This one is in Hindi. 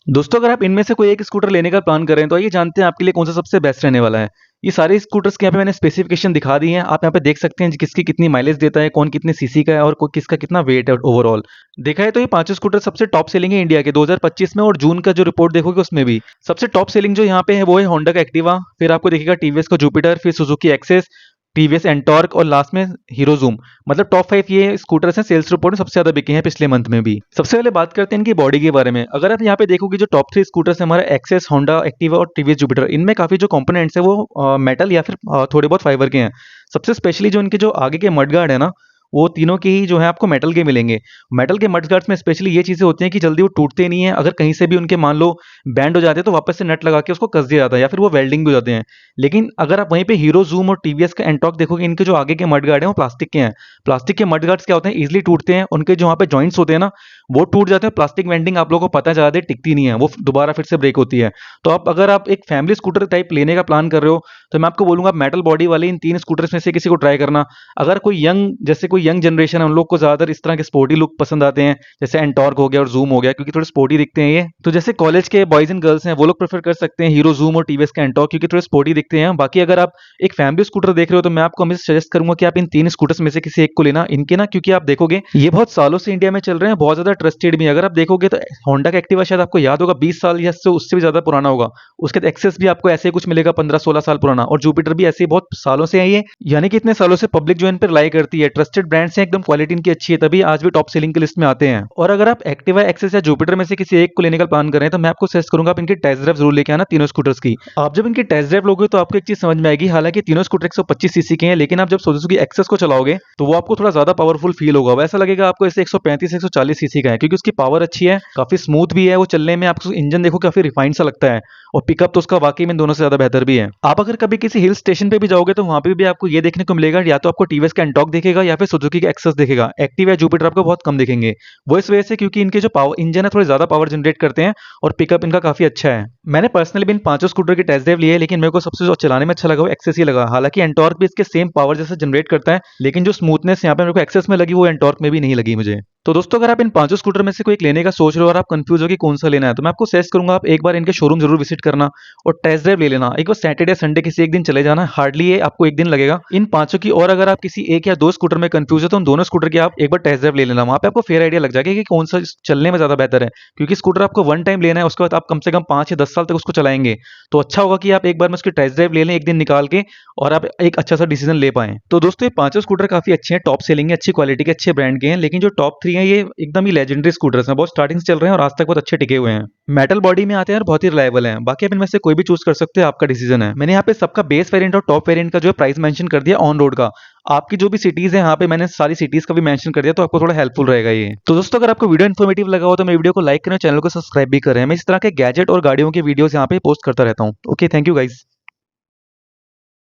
दोस्तों अगर आप इनमें से कोई एक स्कूटर लेने का प्लान कर रहे हैं तो आइए जानते हैं आपके लिए कौन सा सबसे बेस्ट रहने वाला है। ये सारे स्कूटर्स के यहाँ पे मैंने स्पेसिफिकेशन दिखा दी हैं। आप यहाँ पे देख सकते हैं किसकी कितनी माइलेज देता है, कौन कितने सीसी का है और किसका कितना वेट है ओवरऑल। देखा है तो ये पांचों स्कूटर सबसे टॉप सेलिंग है इंडिया के 2025 में, और जून का जो रिपोर्ट देखोगे उसमें भी सबसे टॉप सेलिंग जो यहाँ पे है वो है होंडा का एक्टिवा, फिर आपको दिखेगा टीवीएस का जुपिटर, फिर सुजुकी एक्सेस, टीवीएस एंटॉर्क और लास्ट में हीरो जूम। मतलब टॉप 5 ये स्कूटर्स हैं सेल्स रिपोर्ट में सबसे ज्यादा बिके हैं पिछले मंथ में भी। सबसे पहले बात करते हैं इनकी बॉडी के बारे में। अगर आप यहाँ पे देखोगे जो टॉप 3 स्कूटर्स हैं हमारा एक्सेस, होंडा एक्टिवा और टीवीएस जुपिटर, इनमें काफी जो कंपोनेंट्स है वो मेटल या फिर थोड़े बहुत फाइबर के हैं। सबसे स्पेशली जो इनके जो आगे के मडगार्ड है ना, वो तीनों के ही जो है आपको मेटल के मिलेंगे। मेटल के मडगार्ड्स में स्पेशली ये चीजें होती हैं कि जल्दी वो टूटते नहीं है। अगर कहीं से भी उनके मान लो बैंड हो जाते हैं तो वापस से नट लगा के उसको कस दिया जाता है, या फिर वो वेल्डिंग भी हो जाते हैं। लेकिन अगर आप वहीं पे हीरो जूम और टीवीएस का एंटॉर्क देखोगे, इनके जो आगे के मडगार्ड हैं वो प्लास्टिक के हैं। प्लास्टिक के मडगार्ड्स क्या होते हैं, इजिली टूटते हैं। उनके जो वहाँ पे जॉइंट्स होते हैं ना, वो टूट जाते हैं। प्लास्टिक वेंडिंग आप लोगों को पता है ज्यादा देर टिकती नहीं है, वो दोबारा फिर से ब्रेक होती है। तो आप अगर आप एक फैमिली स्कूटर टाइप लेने का प्लान कर रहे हो तो मैं आपको बोलूंगा मेटल बॉडी वाले इन 3 स्कूटर्स में से किसी को ट्राई करना। अगर कोई यंग, जैसे कोई यंग जनरेशन है, उन लोग को ज्यादातर इस तरह के स्पोर्टी लुक पसंद आते हैं, जैसे एंटॉर्क हो गया और जूम हो गया, क्योंकि थोड़े स्पोर्टी दिखते हैं ये। तो जैसे कॉलेज के बॉयज एंड गर्ल्स हैं वो लोग प्रेफर कर सकते हैं हीरो जूम और टीवीएस का एंटॉर्क, क्योंकि थोड़े स्पोर्टी दिखते हैं। बाकी अगर आप एक फैमिली स्कूटर देख रहे हो तो मैं आपको हमेशा सजेस्ट करूंगा कि आप इन 3 स्कूटर्स में से किसी एक को लेना इनके ना, क्योंकि आप देखोगे ये बहुत सालों से इंडिया में चल रहे हैं, बहुत ज्यादा ट्रस्टेड भी है। अगर आप देखोगे तो होंडा का एक्टिवा शायद आपको याद होगा 20 साल या उससे भी ज्यादा पुराना होगा। उसके बाद एक्सेस भी आपको ऐसे ही कुछ मिलेगा 15-16 साल पुराना, और जुपिटर भी ऐसे ही बहुत सालों से है ये। यानी कि इतने सालों से पब्लिक जो इन पर रिलाई करती है, ट्रस्टेड ब्रांड्स हैं, एकदम क्वालिटी इनकी अच्छी है, तभी आज भी टॉप सेलिंग की लिस्ट में आते हैं। और अगर आप एक्टिवा, एक्सेस या जुपिटर में से किसी एक को लेने का प्लान कर रहे हैं तो मैं आपको सजेस्ट करूंगा आप इनकी टेस्ट ड्राइव जरूर लेके आना तीनों स्कूटर्स की। आप जब इनकी टेस्ट ड्राइव लोगे तो आपको एक चीज समझ में आएगी। हालांकि तीनों स्कूटर 125 सीसी के हैं, लेकिन आप जब सुजुकी एक्सेस को चलाओगे तो वो आपको थोड़ा ज्यादा पावरफुल फील होगा। वैसा लगेगा आपको ऐसे 135-140 सीसी का है, क्योंकि उसकी पावर अच्छी है, काफी स्मूथ भी है वो चलने में। आपको इंजन देखो काफी रिफाइंड सा लगता है, और पिकअप तो उसका वाकई में दोनों से ज्यादा बेहतर भी है। आप अगर कभी किसी हिल स्टेशन पे भी जाओगे तो वहां पे भी आपको ये देखने को मिलेगा, या तो आपको टीवीएस का एंटॉर्क दिखेगा या फिर सुजुकी का एक्सेस दिखेगा। एक्टिवा या जुपिटर आपको बहुत कम दिखेंगे। वो इस वजह से क्योंकि इनके जो पावर इंजन है थोड़े ज्यादा पावर जनरेट करते हैं, और पिकअप इनका काफी अच्छा है। मैंने पर्सनली भी इन पांचों स्कूटर की टेस्ट ड्राइव ली है, लेकिन मेरे को सबसे जो चलाने में अच्छा लगा वो एक्सेस ही लगा। हालांकि एंटॉर्क भी इसके सेम पावर जैसे जनरेट करता है, लेकिन जो स्मूथनेस यहाँ पे मेरे को एक्सेस में लगी वो एंटॉर्क में भी नहीं लगी मुझे। तो दोस्तों अगर आप इन पांचों स्कूटर में से कोई एक लेने का सोच रहे हो और आप कंफ्यूज हो कि कौन सा लेना है, तो मैं आपको सजेस्ट करूंगा आप एक बार इनके शोरूम जरूर विजिट करना और टेस्ट ड्राइव ले लेना। एक बार सैटरडे संडे किसी एक दिन चले जाना, हार्डली ये आपको एक दिन लगेगा इन पांचों की। और अगर आप किसी एक या दो स्कूटर में कंफ्यूज हो तो उन दोनों स्कूटर की आप एक बार टेस्ट ड्राइव ले लेना। वहां पे आपको फेयर आइडिया लग जाएगा कि कौन सा चलने में ज्यादा बेहतर है, क्योंकि स्कूटर आपको वन टाइम लेना है, उसके बाद आप कम से कम 5 या 10 साल तक उसको चलाएंगे। तो अच्छा होगा कि आप एक बार में उसकी टेस्ट ड्राइव ले लें एक दिन निकाल के, और आप एक अच्छा सा डिसीजन ले पाएं। तो दोस्तों ये पांचों स्कूटर काफी अच्छे हैं, टॉप सेलिंग है, अच्छी क्वालिटी के, अच्छे ब्रांड के हैं। लेकिन जो टॉप 3 है ये एकदम ही लेजेंडरी स्कूटर्स हैं, बहुत स्टार्टिंग से चल रहे हैं और आज तक बहुत अच्छे टिके हुए हैं। मेटल बॉडी में आते हैं और बहुत ही रिलायबल हैं। बाकी आप इनमें से कोई भी चूज कर सकते हैं, आपका डिसीजन है। मैंने यहाँ पे सबका बेस वेरिएंट और टॉप वेरिएंट का जो है प्राइस मेंशन कर दिया ऑन रोड का। आपकी जो भी सिटीज है यहाँ पे मैंने सारी सिटीज का भी मेंशन कर दिया, तो आपको थोड़ा हेल्पफुल रहेगा ये। तो दोस्तों अगर आपको वीडियो इन्फॉर्मेटिव लगा हो तो मेरे वीडियो को लाइक करें, चैनल को सब्सक्राइब भी करें। मैं इस तरह के गैजेट और गाड़ियों के वीडियोस यहाँ पे पोस्ट करता रहता हूँ। Okay, thank you guys.